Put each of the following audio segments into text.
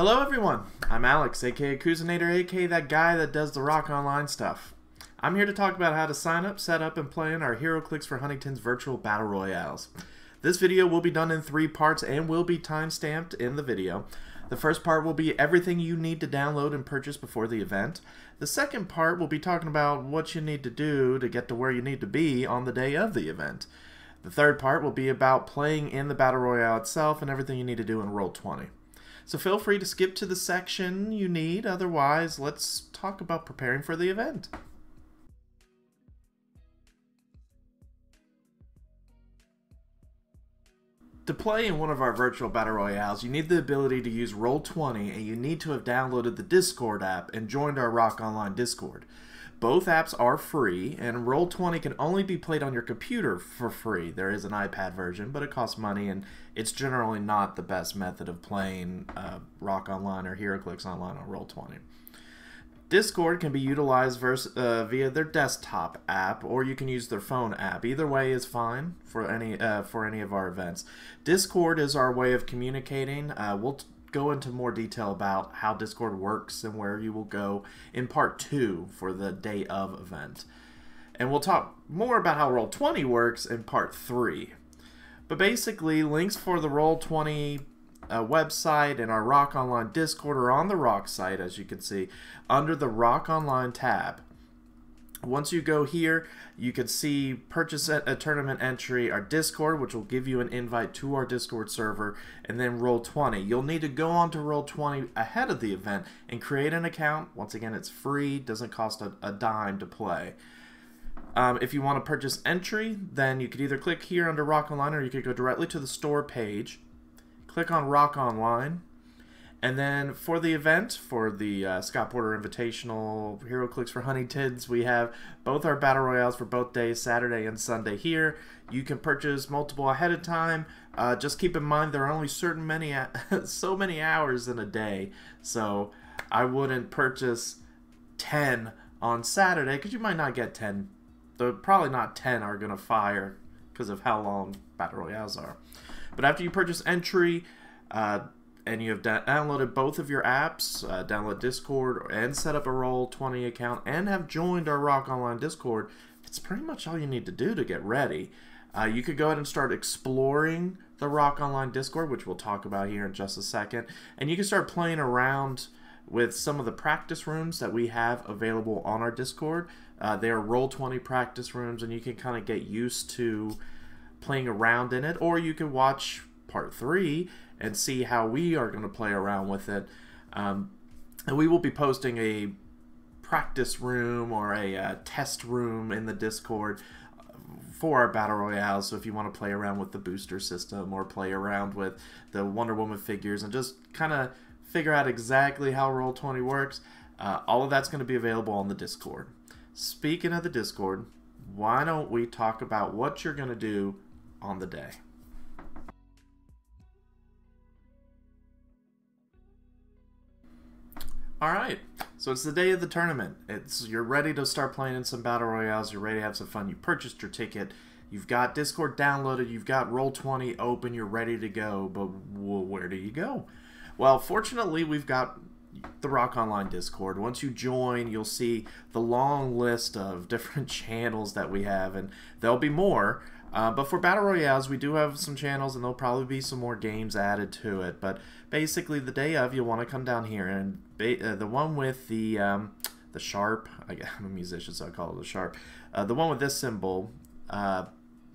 Hello everyone, I'm Alex, aka Coozinator, aka that guy that does the Rock Online stuff. I'm here to talk about how to sign up, set up, and play in our Heroclix for Huntington's Virtual Battle Royales. This video will be done in 3 parts and will be time-stamped in the video. The first part will be everything you need to download and purchase before the event. The second part will be talking about what you need to do to get to where you need to be on the day of the event. The third part will be about playing in the Battle Royale itself and everything you need to do in Roll20. So feel free to skip to the section you need, otherwise let's talk about preparing for the event. To play in one of our virtual battle royales, you need the ability to use Roll20 and you need to have downloaded the Discord app and joined our Rock Online Discord. Both apps are free, and Roll20 can only be played on your computer for free. There is an iPad version, but it costs money, and it's generally not the best method of playing Rock Online or Heroclix Online on Roll20. Discord can be utilized via their desktop app, or you can use their phone app. Either way is fine for any of our events. Discord is our way of communicating. We'll go into more detail about how Discord works and where you will go in part 2 for the day of event. And we'll talk more about how Roll20 works in part 3. But basically, links for the Roll20 website and our Rock Online Discord are on the Rock site, as you can see, under the Rock Online tab. Once you go here, you can see purchase a tournament entry, our Discord, which will give you an invite to our Discord server, and then Roll20. You'll need to go on to Roll20 ahead of the event and create an account. Once again, it's free, doesn't cost a dime to play. If you want to purchase entry, then you could either click here under Rock Online, or you could go directly to the store page, click on Rock Online, and then for the event, for the Scott Porter Invitational Heroclix for Huntingtons, we have both our Battle Royales for both days, Saturday and Sunday here. You can purchase multiple ahead of time. Just keep in mind there are only so many hours in a day, so I wouldn't purchase 10 on Saturday because you might not get 10. Though probably not 10 are going to fire because of how long Battle Royales are. But after you purchase entry, and you have downloaded both of your apps, download Discord and set up a Roll20 account and have joined our Rock Online Discord, it's pretty much all you need to do to get ready. You could go ahead and start exploring the Rock Online Discord, which we'll talk about here in just a second, and you can start playing around with some of the practice rooms that we have available on our Discord. They are Roll20 practice rooms, and you can kind of get used to playing around in it, or you can watch part 3 and see how we are going to play around with it. And we will be posting a practice room or a test room in the Discord for our Battle Royale. So if you want to play around with the booster system or play around with the Wonder Woman figures and just kind of figure out exactly how Roll20 works, all of that's going to be available on the Discord. Speaking of the Discord, why don't we talk about what you're going to do on the day? Alright, so it's the day of the tournament. You're ready to start playing in some Battle Royales, you're ready to have some fun, you purchased your ticket, you've got Discord downloaded, you've got Roll20 open, you're ready to go, but where do you go? Well, fortunately, we've got the Rock Online Discord. Once you join, you'll see the long list of different channels that we have, and there'll be more. But for Battle Royales, we do have some channels, and there'll probably be some more games added to it. But basically, the day of, you'll want to come down here, and the one with the sharp, I'm a musician, so I call it the sharp. The one with this symbol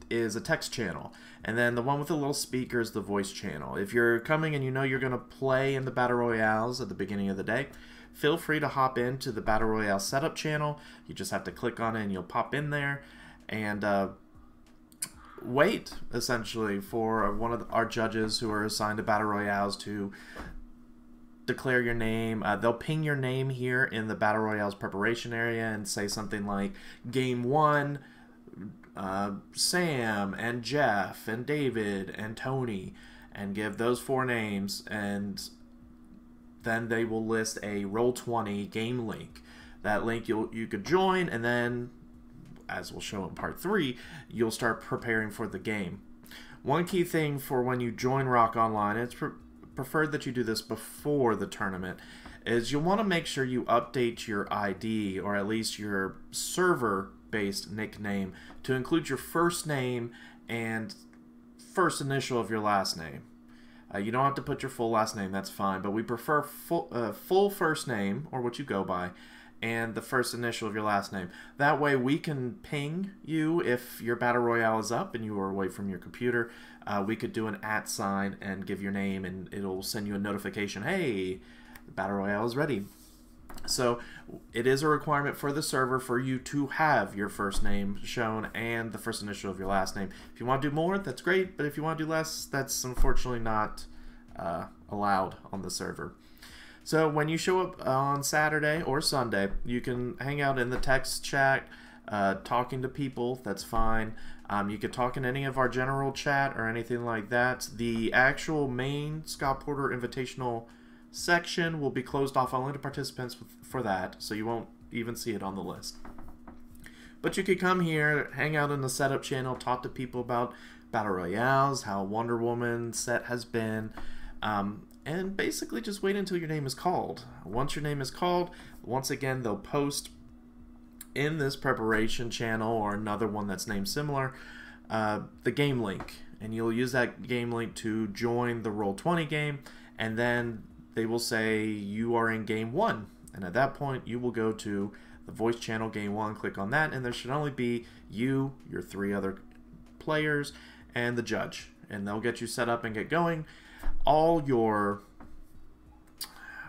is a text channel, and then the one with the little speaker is the voice channel. If you're coming and you know you're going to play in the Battle Royales at the beginning of the day, feel free to hop into the Battle Royale setup channel. You just have to click on it, and you'll pop in there, and wait, essentially, for one of our judges who are assigned to Battle Royales to declare your name. They'll ping your name here in the Battle Royales preparation area and say something like, Game 1, Sam and Jeff and David and Tony, and give those 4 names, and then they will list a Roll20 game link. That link you could join, and then, as we'll show in part 3, you'll start preparing for the game. One key thing for when you join Rock Online, it's preferred that you do this before the tournament, is you'll want to make sure you update your ID, or at least your server-based nickname, to include your first name and first initial of your last name. You don't have to put your full last name, that's fine, but we prefer full first name, or what you go by, and the first initial of your last name. That way we can ping you if your Battle Royale is up and you are away from your computer. We could do an @ sign and give your name, and it'll send you a notification, hey, the Battle Royale is ready. So it is a requirement for the server for you to have your first name shown and the first initial of your last name. If you want to do more, that's great, but if you want to do less, that's unfortunately not allowed on the server. So when you show up on Saturday or Sunday, you can hang out in the text chat, talking to people, that's fine. You could talk in any of our general chat or anything like that. The actual main Scott Porter Invitational section will be closed off only to participants for that, so you won't even see it on the list. But you could come here, hang out in the setup channel, talk to people about Battle Royales, how Wonder Woman set has been, and basically just wait until your name is called. Once your name is called, once again, they'll post in this preparation channel or another one that's named similar, the game link, and you'll use that game link to join the Roll20 game, and then they will say you are in game 1, and at that point you will go to the voice channel game 1, click on that, and there should only be you, your 3 other players, and the judge, and they'll get you set up and get going. All your,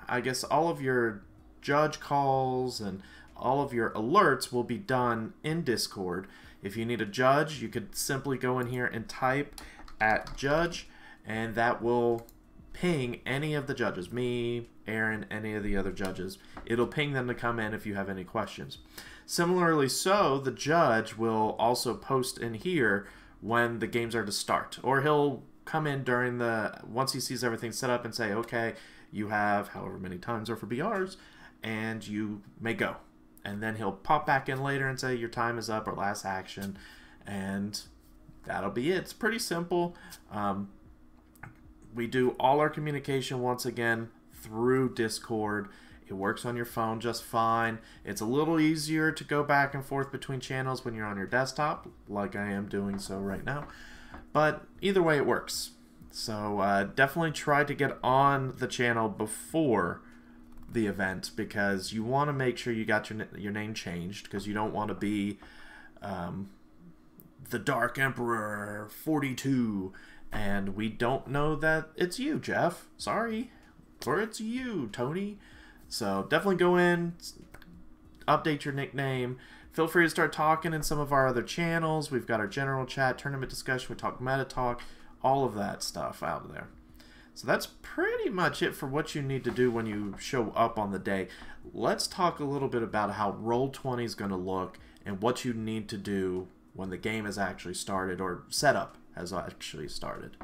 I guess, all of your judge calls and all of your alerts will be done in Discord. If you need a judge, you could simply go in here and type @judge, and that will ping any of the judges, me, Aaron, any of the other judges. It'll ping them to come in if you have any questions. Similarly so, the judge will also post in here when the games are to start, or he'll come in during once he sees everything set up and say, okay, you have however many times are for BRs, and you may go. And then he'll pop back in later and say your time is up or last action, and that'll be it. It's pretty simple. We do all our communication once again through Discord. It works on your phone just fine. It's a little easier to go back and forth between channels when you're on your desktop, like I am doing so right now. But either way, it works. So definitely try to get on the channel before the event, because you want to make sure you got your name changed, because you don't want to be the Dark Emperor 42, and we don't know that it's you, Jeff. Sorry. Or it's you, Tony. So definitely go in, update your nickname. Feel free to start talking in some of our other channels. We've got our general chat, tournament discussion, we talk meta talk, all of that stuff out there. So that's pretty much it for what you need to do when you show up on the day. Let's talk a little bit about how Roll20 is going to look and what you need to do when the game has actually started, or setup has actually started.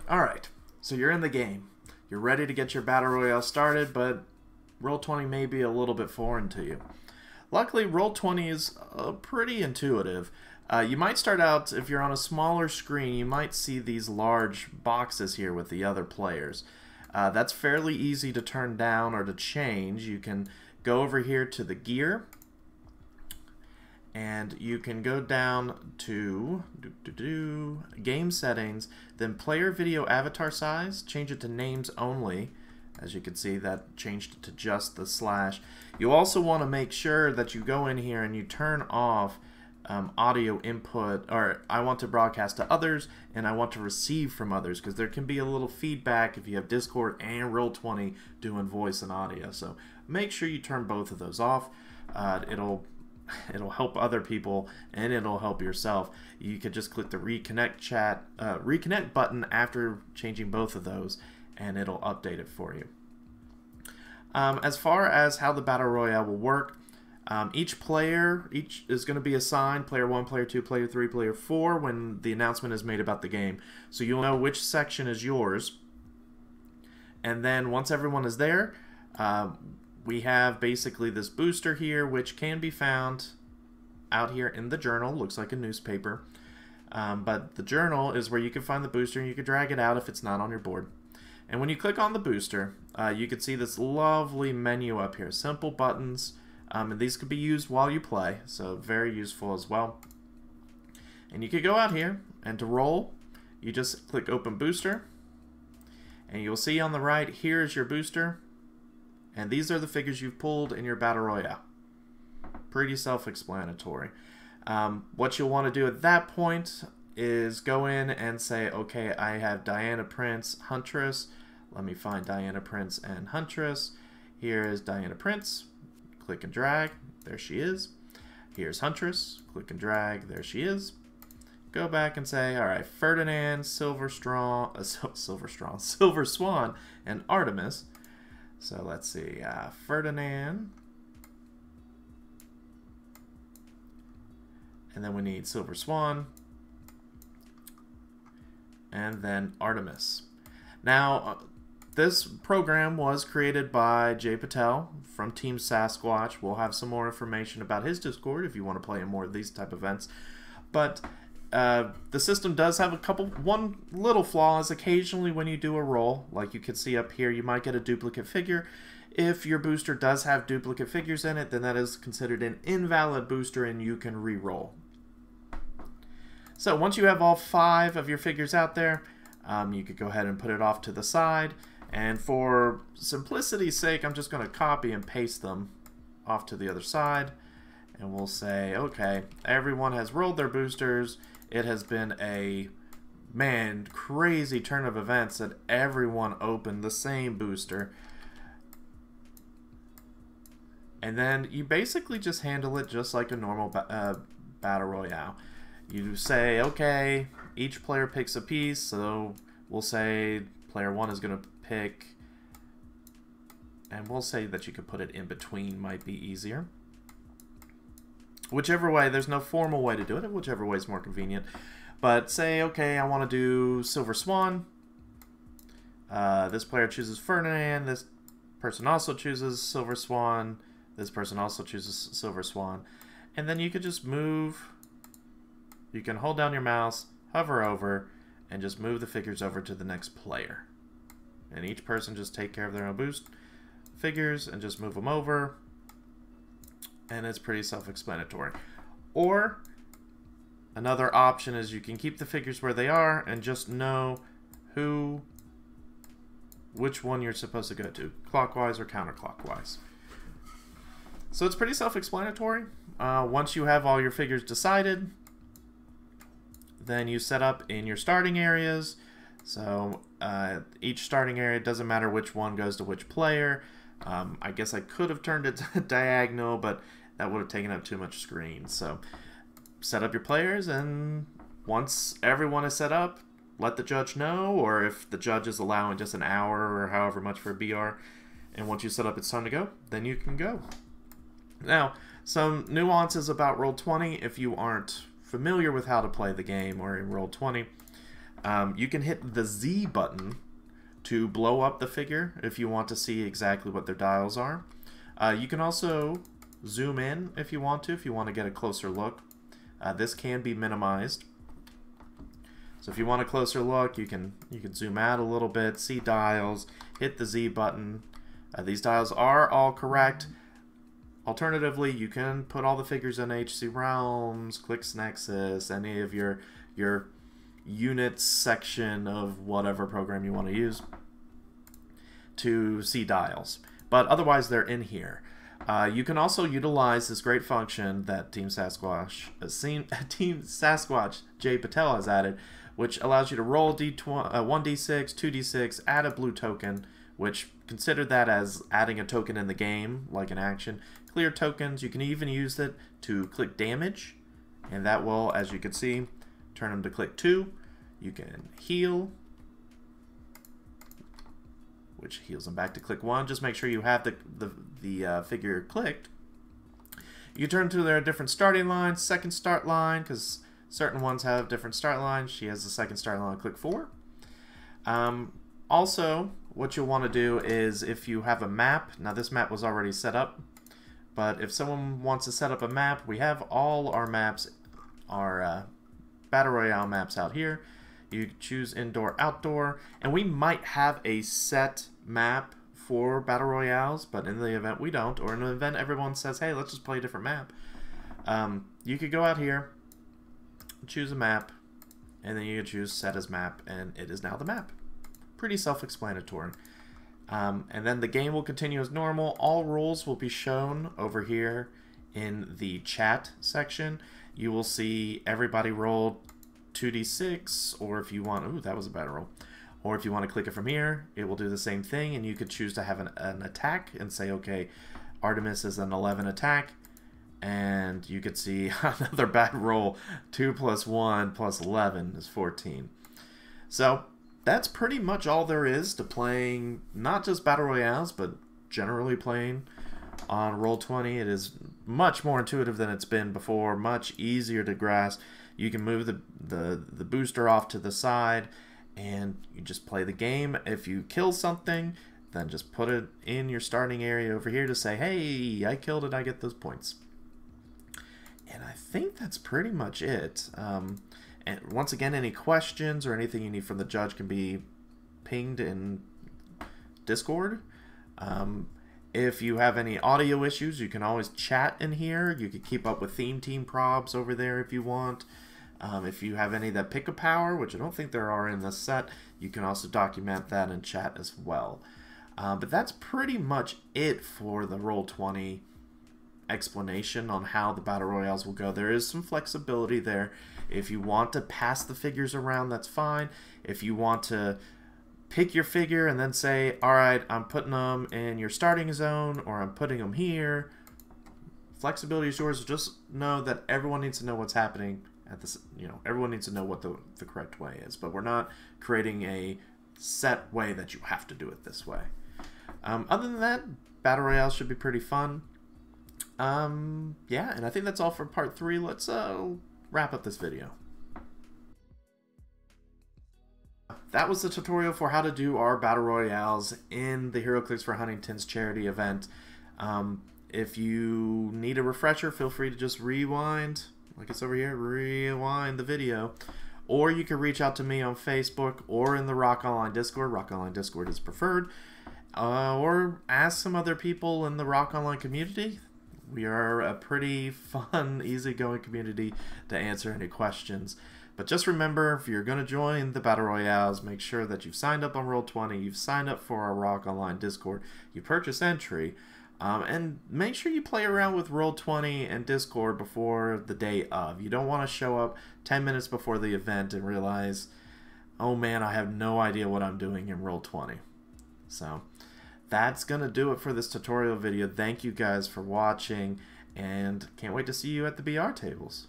Alright, so you're in the game. You're ready to get your Battle Royale started, but Roll20 may be a little bit foreign to you. Luckily, Roll20 is pretty intuitive. You might start out, if you're on a smaller screen, you might see these large boxes here with the other players. That's fairly easy to turn down or to change. You can go over here to the gear, and you can go down to game settings, then player video avatar size, change it to names only. As you can see, that changed it to just the slash. You also want to make sure that you go in here and you turn off audio input, or I want to broadcast to others and I want to receive from others, because there can be a little feedback if you have Discord and Roll20 doing voice and audio. So make sure you turn both of those off. It'll help other people and it'll help yourself. You could just click the reconnect button after changing both of those, and it'll update it for you. As far as how the Battle Royale will work, each player is going to be assigned player 1, player 2, player 3, player 4 when the announcement is made about the game. So you'll know which section is yours. And then once everyone is there, we have basically this booster here, which can be found out here in the journal. Looks like a newspaper. But the journal is where you can find the booster and you can drag it out if it's not on your board. And when you click on the booster, you can see this lovely menu up here. Simple buttons. And these could be used while you play, so very useful as well. And you could go out here, and to roll, you just click Open Booster. And you'll see on the right, here is your booster. And these are the figures you've pulled in your Battle Royale. Pretty self-explanatory. What you'll want to do at that point is go in and say, okay, I have Diana Prince, Huntress. Let me find Diana Prince and Huntress. Here is Diana Prince. Click and drag. There she is. Here's Huntress. Click and drag. There she is. Go back and say, all right, Ferdinand, Silver Swan, and Artemis. So let's see, Ferdinand. And then we need Silver Swan. And then Artemis. Now, this program was created by Patel from Team Sasquatch. We'll have some more information about his Discord if you want to play in more of these type of events. But the system does have one little flaw is occasionally when you do a roll, like you can see up here, you might get a duplicate figure. If your booster does have duplicate figures in it, then that is considered an invalid booster and you can re-roll. So once you have all 5 of your figures out there, you could go ahead and put it off to the side. And for simplicity's sake, I'm just going to copy and paste them off to the other side. And we'll say, okay, everyone has rolled their boosters. It has been a, man, crazy turn of events that everyone opened the same booster. And then you basically just handle it just like a normal Battle Royale. You say, okay, each player picks a piece, so we'll say player 1 is going to pick, and we'll say that you could put it in between, might be easier. Whichever way, there's no formal way to do it, whichever way is more convenient. But say, okay, I want to do Silver Swan. This player chooses Ferdinand, this person also chooses Silver Swan, this person also chooses Silver Swan. And then you could just move. You can hold down your mouse, hover over, and just move the figures over to the next player. And each person just take care of their own boost figures and just move them over. And it's pretty self-explanatory. Or another option is you can keep the figures where they are and just know which one you're supposed to go to, clockwise or counterclockwise. So it's pretty self-explanatory. Once you have all your figures decided, then you set up in your starting areas. So each starting area, doesn't matter which one goes to which player. I guess I could have turned it diagonal, but that would have taken up too much screen. So set up your players, and once everyone is set up, let the judge know, or if the judge is allowing just an hour or however much for a BR, and once you set up it's time to go, then you can go. Now, some nuances about Roll20 if you aren't familiar with how to play the game or in Roll20. You can hit the Z button to blow up the figure if you want to see exactly what their dials are. You can also zoom in if you want to get a closer look. This can be minimized. So if you want a closer look, you can zoom out a little bit, see dials, hit the Z button. These dials are all correct. Alternatively, you can put all the figures in HC Realms, Clicks Nexus, any of your units section of whatever program you want to use to see dials. But otherwise, they're in here. You can also utilize this great function that Team Sasquatch Patel has added, which allows you to roll 1d6, 2d6, add a blue token, which consider that as adding a token in the game, like an action. Clear tokens, you can even use it to click damage, and that will, as you can see, turn them to click 2. You can heal, which heals them back to click 1. Just make sure you have the figure clicked. You turn to their different starting lines, second start line, because certain ones have different start lines. She has the second start line, click 4. Also, what you'll want to do is if you have a map, now this map was already set up, But if someone wants to set up a map, we have all our maps, our Battle Royale maps out here. You choose indoor, outdoor, and we might have a set map for Battle Royales, but in the event we don't, or in an event everyone says, hey, let's just play a different map, you could go out here, choose a map, and then you could choose set as map, and it is now the map. Pretty self-explanatory. And then the game will continue as normal. All rules will be shown over here in the chat section. You will see everybody roll 2d6, or if you want, ooh, that was a bad roll. Or if you want to click it from here, it will do the same thing, and you could choose to have an attack and say, okay, Artemis is an 11 attack, and you could see another bad roll. 2 plus 1 plus 11 is 14. So that's pretty much all there is to playing not just Battle Royales, but generally playing on Roll20. It is much more intuitive than it's been before, much easier to grasp. You can move the booster off to the side, and you just play the game. If you kill something, then just put it in your starting area over here to say, hey, I killed it, I get those points. And I think that's pretty much it. And once again, any questions or anything you need from the judge can be pinged in Discord. If you have any audio issues, you can always chat in here. You can keep up with Theme Team probs over there if you want. If you have any that pick a power, which I don't think there are in this set, you can also document that in chat as well. But that's pretty much it for the Roll20 explanation on how the Battle Royales will go. There is some flexibility there. If you want to pass the figures around, that's fine. If you want to pick your figure and then say, alright, I'm putting them in your starting zone, or I'm putting them here, flexibility is yours. Just know that everyone needs to know what's happening at this, everyone needs to know what the correct way is, but we're not creating a set way that you have to do it this way. Other than that, Battle Royale should be pretty fun. Yeah, and I think that's all for part 3. Let's wrap up this video. That was the tutorial for how to do our Battle Royales in the Heroclix for Huntington's charity event. If you need a refresher, feel free to just rewind, like it's over here, rewind the video. Or you can reach out to me on Facebook or in the Rock Online Discord. Rock Online Discord is preferred. Or ask some other people in the Rock Online community. We are a pretty fun, easygoing community to answer any questions. But just remember, if you're going to join the Battle Royales, make sure that you've signed up on Roll20, you've signed up for our Rock Online Discord, you purchased entry, and make sure you play around with Roll20 and Discord before the day of. You don't want to show up 10 minutes before the event and realize, oh man, I have no idea what I'm doing in Roll20. So that's going to do it for this tutorial video. Thank you guys for watching, and can't wait to see you at the BR tables.